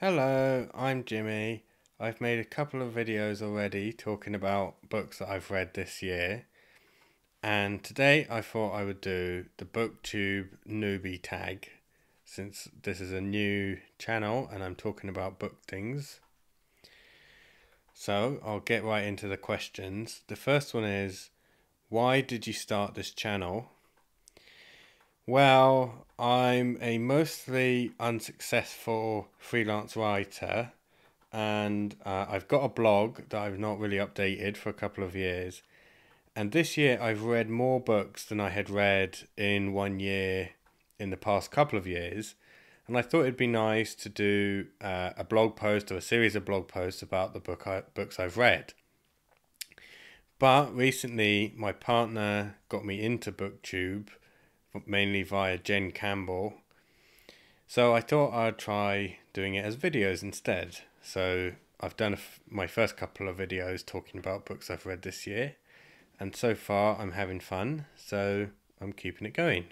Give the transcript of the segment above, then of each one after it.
Hello, I'm Jimmy. I've made a couple of videos already talking about books that I've read this year, and today I thought I would do the Booktube Newbie tag, since this is a new channel and I'm talking about book things. So I'll get right into the questions. The first one is, why did you start this channel? Well, I'm a mostly unsuccessful freelance writer, and I've got a blog that I've not really updated for a couple of years. And this year I've read more books than I had read in 1 year in the past couple of years. And I thought it'd be nice to do a blog post or a series of blog posts about the books I've read. But recently my partner got me into Booktube, mainly via Campbell. So I thought I'd try doing it as videos instead. So I've done my first couple of videos talking about books I've read this year, and so far I'm having fun, so I'm keeping it going.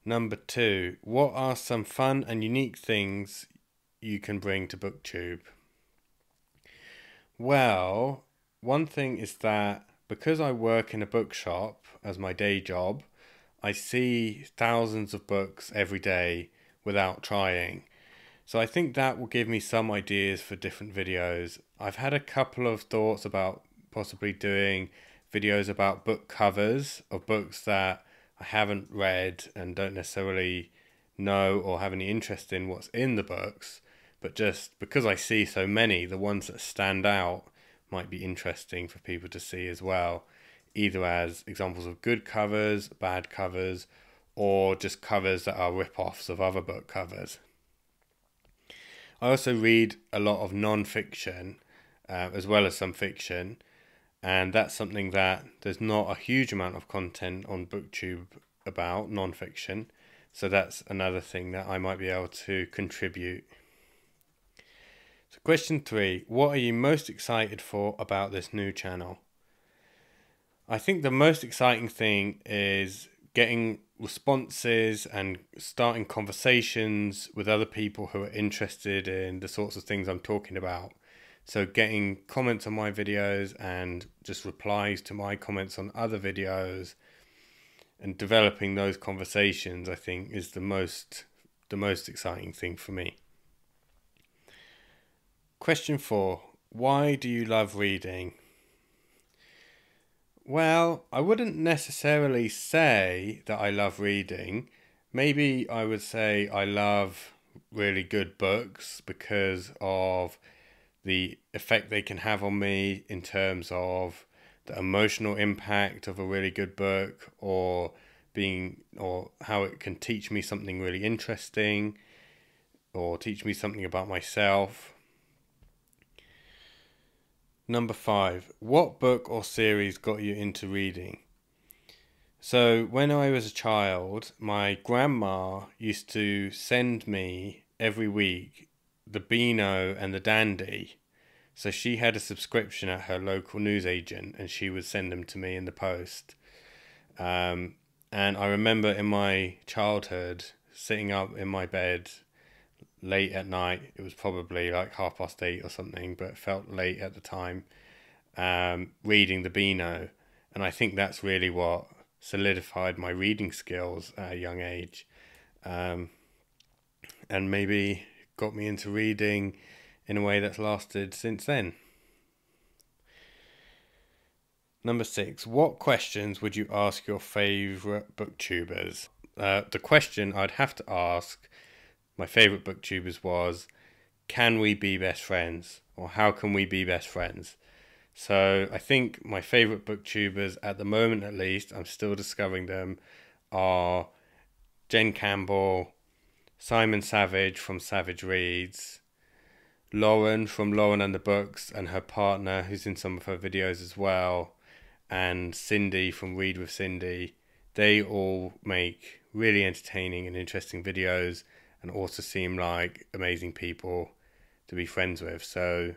Number 2, what are some fun and unique things you can bring to Booktube? Well, one thing is that because I work in a bookshop as my day job, I see thousands of books every day without trying. So I think that will give me some ideas for different videos. I've had a couple of thoughts about possibly doing videos about book covers of books that I haven't read and don't necessarily know or have any interest in what's in the books, but just because I see so many, the ones that stand out might be interesting for people to see as well, either as examples of good covers, bad covers, or just covers that are rip-offs of other book covers. I also read a lot of non-fiction as well as some fiction, and that's something that there's not a huge amount of content on Booktube about non-fiction, so that's another thing that I might be able to contribute. So question 3, what are you most excited for about this new channel? I think the most exciting thing is getting responses and starting conversations with other people who are interested in the sorts of things I'm talking about. So getting comments on my videos and just replies to my comments on other videos and developing those conversations, I think, is the most exciting thing for me. Question 4, why do you love reading? Well, I wouldn't necessarily say that I love reading. Maybe I would say I love really good books because of the effect they can have on me in terms of the emotional impact of a really good book, or how it can teach me something really interesting or teach me something about myself. Number 5, what book or series got you into reading? So when I was a child, my grandma used to send me every week the Beano and the Dandy. So she had a subscription at her local newsagent and she would send them to me in the post. And I remember in my childhood sitting up in my bed late at night. It was probably like 8:30 or something, but it felt late at the time, reading the Beano. And I think that's really what solidified my reading skills at a young age, and maybe got me into reading in a way that's lasted since then. Number 6, what questions would you ask your favourite booktubers? The question I'd have to ask my favourite booktubers was, can we be best friends? Or how can we be best friends? So I think my favourite booktubers at the moment, at least, I'm still discovering them, are Campbell, Simon Savage from SavidgeReads, Lauren from Lauren and the Books and her partner, who's in some of her videos as well, and Cindy from readwithcindy. They all make really entertaining and interesting videos and also seem like amazing people to be friends with. So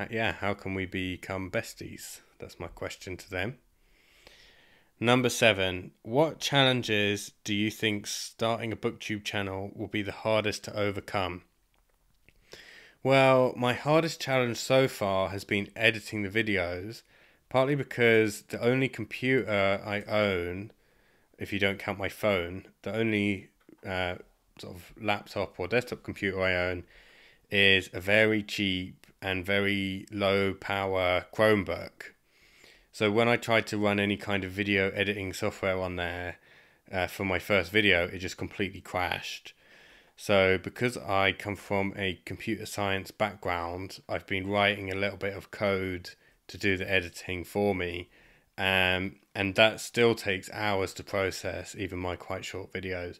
yeah, how can we become besties? That's my question to them. Number 7, what challenges do you think starting a booktube channel will be the hardest to overcome? Well, my hardest challenge so far has been editing the videos, partly because the only computer I own, if you don't count my phone, the only sort of laptop or desktop computer I own is a very cheap and very low power Chromebook. So when I tried to run any kind of video editing software on there for my first video, it just completely crashed. So because I come from a computer science background, I've been writing a little bit of code to do the editing for me. And that still takes hours to process, even my quite short videos,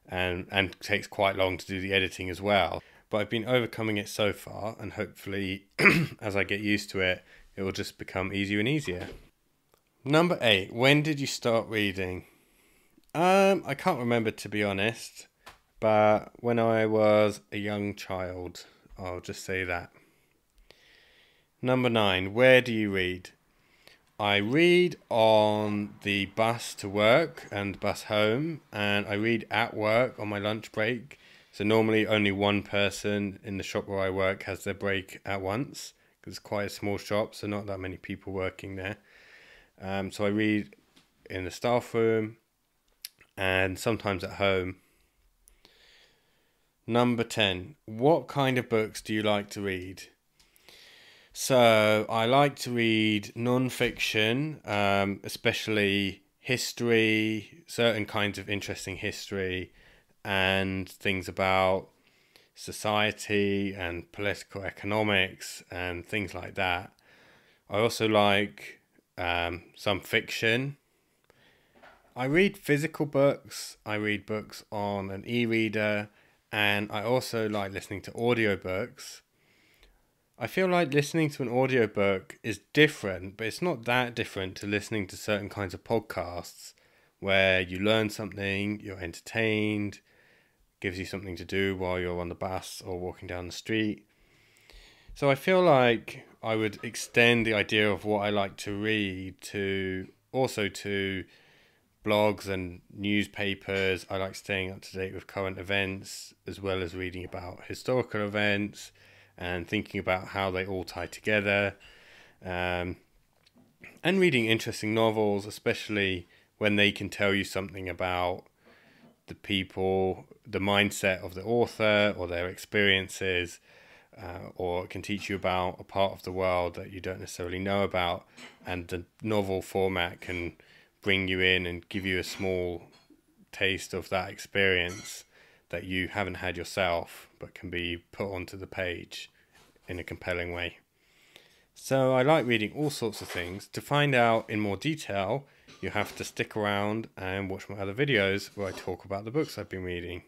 and takes quite long to do the editing as well. But I've been overcoming it so far, and hopefully as I get used to it, it will just become easier and easier. Number 8, when did you start reading? I can't remember, to be honest, but when I was a young child, I'll just say that. Number 9, where do you read? I read on the bus to work and bus home, and I read at work on my lunch break. So normally only one person in the shop where I work has their break at once, because it's quite a small shop, so not that many people working there. So I read in the staff room and sometimes at home. Number 10, what kind of books do you like to read? So I like to read non-fiction, especially history, certain kinds of interesting history, and things about society and political economics and things like that. I also like some fiction. I read physical books. I read books on an e-reader, and I also like listening to audiobooks. I feel like listening to an audiobook is different, but it's not that different to listening to certain kinds of podcasts where you learn something, you're entertained, gives you something to do while you're on the bus or walking down the street. So I feel like I would extend the idea of what I like to read to also to blogs and newspapers. I like staying up to date with current events, as well as reading about historical events and thinking about how they all tie together, and reading interesting novels, especially when they can tell you something about the people, the mindset of the author or their experiences, or it can teach you about a part of the world that you don't necessarily know about, and the novel format can bring you in and give you a small taste of that experience that you haven't had yourself, but can be put onto the page in a compelling way. So I like reading all sorts of things. To find out in more detail, you have to stick around and watch my other videos where I talk about the books I've been reading.